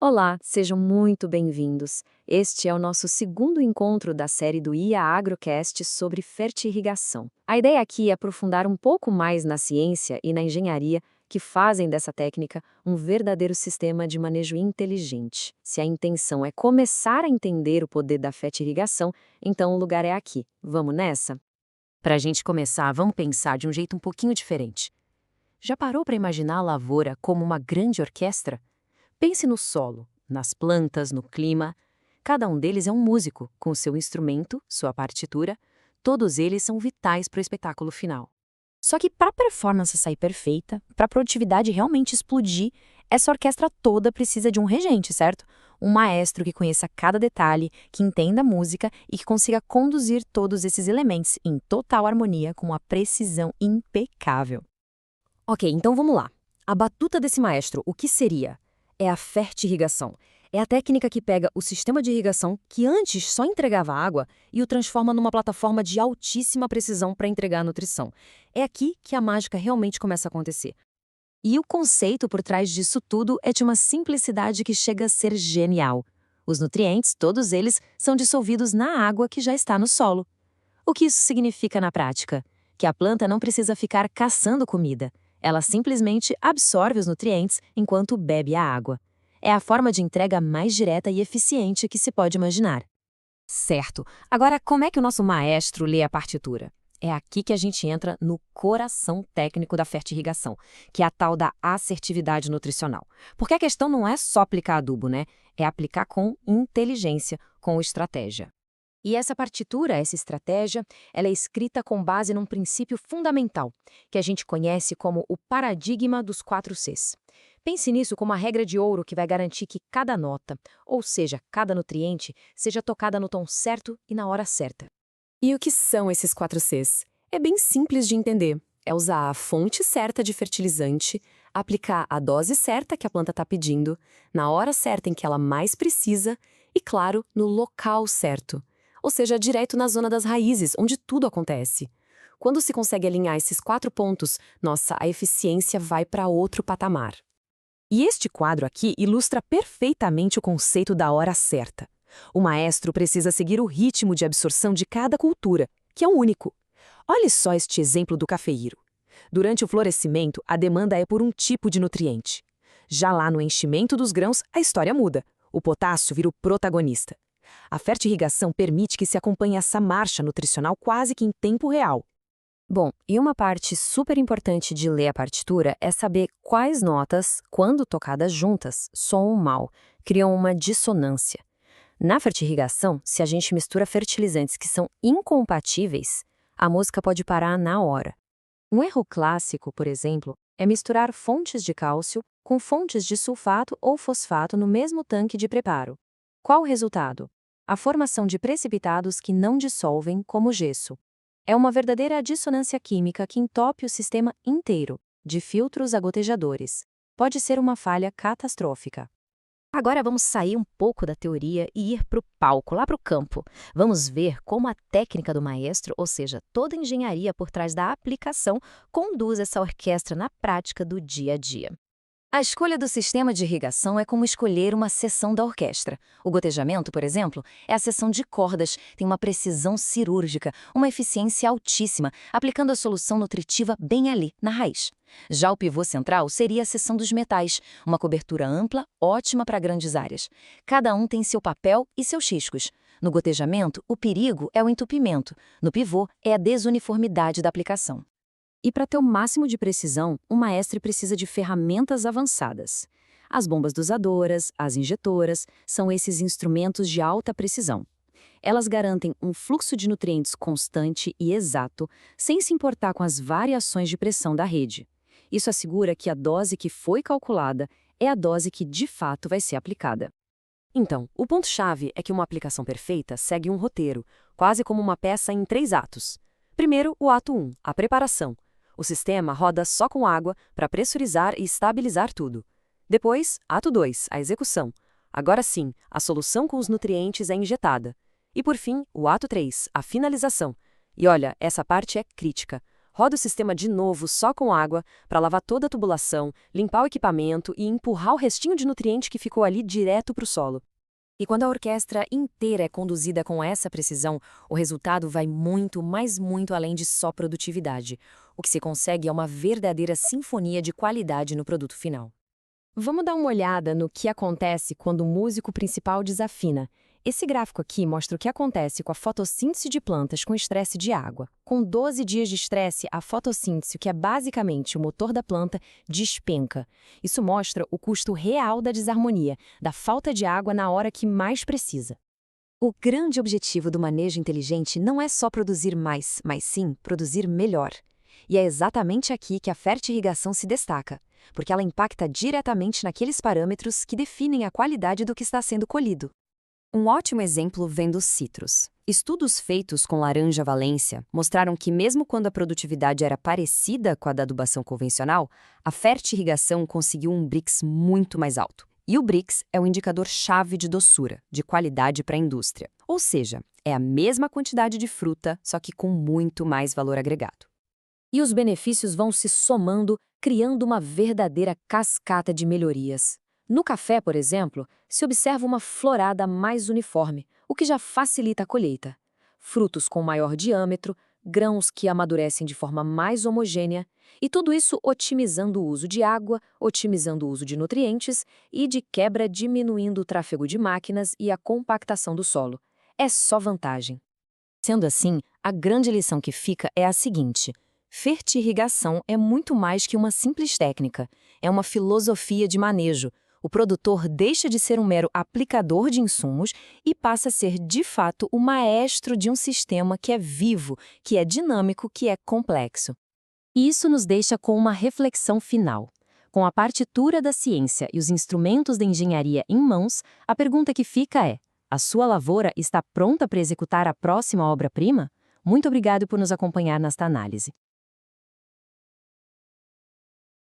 Olá, sejam muito bem-vindos. Este é o nosso segundo encontro da série do IA Agrocast sobre fertirrigação. A ideia aqui é aprofundar um pouco mais na ciência e na engenharia que fazem dessa técnica um verdadeiro sistema de manejo inteligente. Se a intenção é começar a entender o poder da fertirrigação, então o lugar é aqui. Vamos nessa? Para a gente começar, vamos pensar de um jeito um pouquinho diferente. Já parou para imaginar a lavoura como uma grande orquestra? Pense no solo, nas plantas, no clima. Cada um deles é um músico, com seu instrumento, sua partitura. Todos eles são vitais para o espetáculo final. Só que para a performance sair perfeita, para a produtividade realmente explodir, essa orquestra toda precisa de um regente, certo? Um maestro que conheça cada detalhe, que entenda a música e que consiga conduzir todos esses elementos em total harmonia com uma precisão impecável. Ok, então vamos lá. A batuta desse maestro, o que seria? É a fertirrigação. É a técnica que pega o sistema de irrigação, que antes só entregava água, e o transforma numa plataforma de altíssima precisão para entregar a nutrição. É aqui que a mágica realmente começa a acontecer. E o conceito por trás disso tudo é de uma simplicidade que chega a ser genial. Os nutrientes, todos eles, são dissolvidos na água que já está no solo. O que isso significa na prática? Que a planta não precisa ficar caçando comida. Ela simplesmente absorve os nutrientes enquanto bebe a água. É a forma de entrega mais direta e eficiente que se pode imaginar. Certo. Agora, como é que o nosso maestro lê a partitura? É aqui que a gente entra no coração técnico da fertirrigação, que é a tal da assertividade nutricional. Porque a questão não é só aplicar adubo, né? É aplicar com inteligência, com estratégia. E essa partitura, essa estratégia, ela é escrita com base num princípio fundamental, que a gente conhece como o paradigma dos 4 Cs. Pense nisso como a regra de ouro que vai garantir que cada nota, ou seja, cada nutriente, seja tocada no tom certo e na hora certa. E o que são esses 4 Cs? É bem simples de entender. É usar a fonte certa de fertilizante, aplicar a dose certa que a planta está pedindo, na hora certa em que ela mais precisa e, claro, no local certo. Ou seja, direto na zona das raízes, onde tudo acontece. Quando se consegue alinhar esses 4 pontos, nossa, a eficiência vai para outro patamar. E este quadro aqui ilustra perfeitamente o conceito da hora certa. O maestro precisa seguir o ritmo de absorção de cada cultura, que é único. Olhe só este exemplo do cafeiro. Durante o florescimento, a demanda é por um tipo de nutriente. Já lá no enchimento dos grãos, a história muda. O potássio vira o protagonista. A fertirrigação permite que se acompanhe essa marcha nutricional quase que em tempo real. Bom, e uma parte super importante de ler a partitura é saber quais notas, quando tocadas juntas, soam mal, criam uma dissonância. Na fertirrigação, se a gente mistura fertilizantes que são incompatíveis, a música pode parar na hora. Um erro clássico, por exemplo, é misturar fontes de cálcio com fontes de sulfato ou fosfato no mesmo tanque de preparo. Qual o resultado? A formação de precipitados que não dissolvem, como gesso. É uma verdadeira dissonância química que entope o sistema inteiro, de filtros a gotejadores. Pode ser uma falha catastrófica. Agora vamos sair um pouco da teoria e ir para o palco, lá para o campo. Vamos ver como a técnica do maestro, ou seja, toda a engenharia por trás da aplicação, conduz essa orquestra na prática do dia a dia. A escolha do sistema de irrigação é como escolher uma seção da orquestra. O gotejamento, por exemplo, é a seção de cordas, tem uma precisão cirúrgica, uma eficiência altíssima, aplicando a solução nutritiva bem ali, na raiz. Já o pivô central seria a seção dos metais, uma cobertura ampla, ótima para grandes áreas. Cada um tem seu papel e seus riscos. No gotejamento, o perigo é o entupimento. No pivô, é a desuniformidade da aplicação. E para ter o máximo de precisão, o maestre precisa de ferramentas avançadas. As bombas dosadoras, as injetoras, são esses instrumentos de alta precisão. Elas garantem um fluxo de nutrientes constante e exato, sem se importar com as variações de pressão da rede. Isso assegura que a dose que foi calculada é a dose que de fato vai ser aplicada. Então, o ponto-chave é que uma aplicação perfeita segue um roteiro, quase como uma peça em 3 atos. Primeiro, o ato 1, a preparação. O sistema roda só com água para pressurizar e estabilizar tudo. Depois, ato 2, a execução. Agora sim, a solução com os nutrientes é injetada. E por fim, o ato 3, a finalização. E olha, essa parte é crítica. Roda o sistema de novo só com água para lavar toda a tubulação, limpar o equipamento e empurrar o restinho de nutriente que ficou ali direto para o solo. E quando a orquestra inteira é conduzida com essa precisão, o resultado vai muito, mas muito além de só produtividade. O que se consegue é uma verdadeira sinfonia de qualidade no produto final. Vamos dar uma olhada no que acontece quando o músico principal desafina. Esse gráfico aqui mostra o que acontece com a fotossíntese de plantas com estresse de água. Com 12 dias de estresse, a fotossíntese, que é basicamente o motor da planta, despenca. Isso mostra o custo real da desarmonia, da falta de água na hora que mais precisa. O grande objetivo do manejo inteligente não é só produzir mais, mas sim produzir melhor. E é exatamente aqui que a fertirrigação se destaca, porque ela impacta diretamente naqueles parâmetros que definem a qualidade do que está sendo colhido. Um ótimo exemplo vem dos citros. Estudos feitos com laranja valência mostraram que mesmo quando a produtividade era parecida com a da adubação convencional, a fertirrigação conseguiu um Brix muito mais alto. E o Brix é o indicador-chave de doçura, de qualidade para a indústria. Ou seja, é a mesma quantidade de fruta, só que com muito mais valor agregado. E os benefícios vão se somando, criando uma verdadeira cascata de melhorias. No café, por exemplo, se observa uma florada mais uniforme, o que já facilita a colheita. Frutos com maior diâmetro, grãos que amadurecem de forma mais homogênea, e tudo isso otimizando o uso de água, otimizando o uso de nutrientes e, de quebra, diminuindo o tráfego de máquinas e a compactação do solo. É só vantagem. Sendo assim, a grande lição que fica é a seguinte: fertirrigação é muito mais que uma simples técnica, é uma filosofia de manejo. O produtor deixa de ser um mero aplicador de insumos e passa a ser, de fato, o maestro de um sistema que é vivo, que é dinâmico, que é complexo. E isso nos deixa com uma reflexão final. Com a partitura da ciência e os instrumentos da engenharia em mãos, a pergunta que fica é: a sua lavoura está pronta para executar a próxima obra-prima? Muito obrigado por nos acompanhar nesta análise.